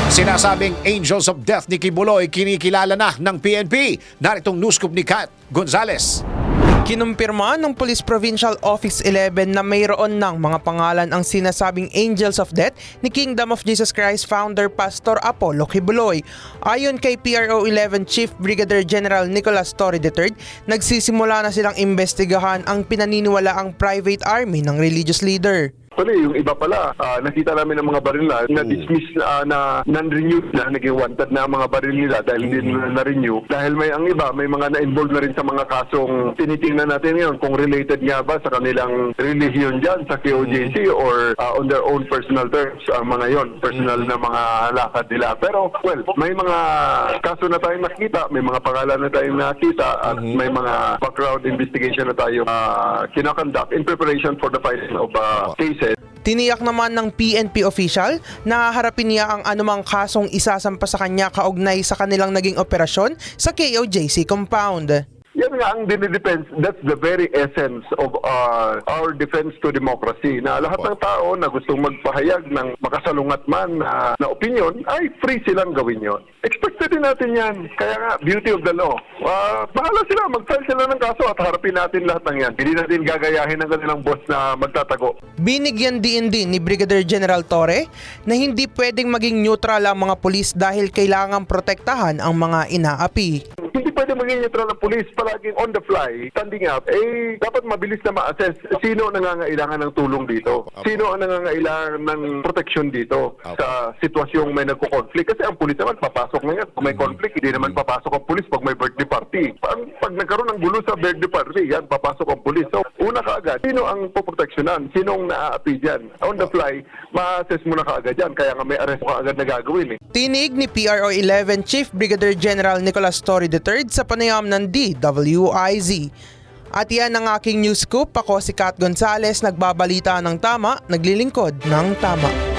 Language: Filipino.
Sinasabing Angels of Death ni Kibuloy kinikilala na ng PNP. Naritong news scoop ni Kat Gonzales. Kinumpirma ng Police Provincial Office 11 na mayroon ng mga pangalan ang sinasabing Angels of Death ni Kingdom of Jesus Christ founder Pastor Apollo Kibuloy. Ayon kay PRO 11 Chief Brigadier General Nicolas Torre III, nagsisimula na silang imbestigahan ang pinaniniwalaang private army ng religious leader. Actually, yung iba pala, nakita namin ng mga baril na dismiss na non-renew na, naging wanted na mga baril nila dahil hindi na-renew. Dahil ang iba, may mga na-involve na rin sa mga kasong tinitingnan natin ngayon kung related nga ba sa kanilang religion dyan, sa KOJC or on their own personal terms, ang mga yon, personal na mga lakad nila. Pero, well, may mga kaso na tayong nakita, may mga pangalan na tayong nakita, at may mga background investigation na tayo kinakonduct in preparation for the filing of cases. Tiniyak naman ng PNP official na haharapin niya ang anumang kasong isasampa sa kanya kaugnay sa kanilang naging operasyon sa KOJC compound. Yan nga ang dinidepends, that's the very essence of our defense to democracy, na lahat ng tao na gustong magpahayag ng makasalungat man na opinion, ay free silang gawin yon. Expected din natin yan. Kaya nga, beauty of the law. Bahala sila, mag-file sila ng kaso at harapin natin lahat ng yan. Hindi natin gagayahin ng kanilang boss na magtatago. Binigyan din ni Brigadier General Torre na hindi pwedeng maging neutral ang mga pulis dahil kailangang protektahan ang mga inaapi. Hindi pwede maging neutral ng police, palaging on the fly, standing up, dapat mabilis na ma-assess sino ang nangangailangan ng tulong dito. Sino ang nangangailangan ng proteksyon dito sa sitwasyong may nagko-conflict. Kasi ang police naman papasok na yan. Kung may conflict, hindi naman papasok ang police pag may birthday party. Pag nagkaroon ng gulo sa birthday party, yan, papasok ang police. So, una kaagad, sino ang poproteksyonan? Sino ang naaapi dyan? On the fly, ma-assess mo na kaagad yan. Kaya nga may arrest kaagad na gagawin. Tinig ni PRO 11 Chief Brigadier General Nicolas Torre III sa panayam ng DWIZ. At yan ang aking news scoop. Ako si Kat Gonzales, nagbabalita ng tama, naglilingkod ng tama.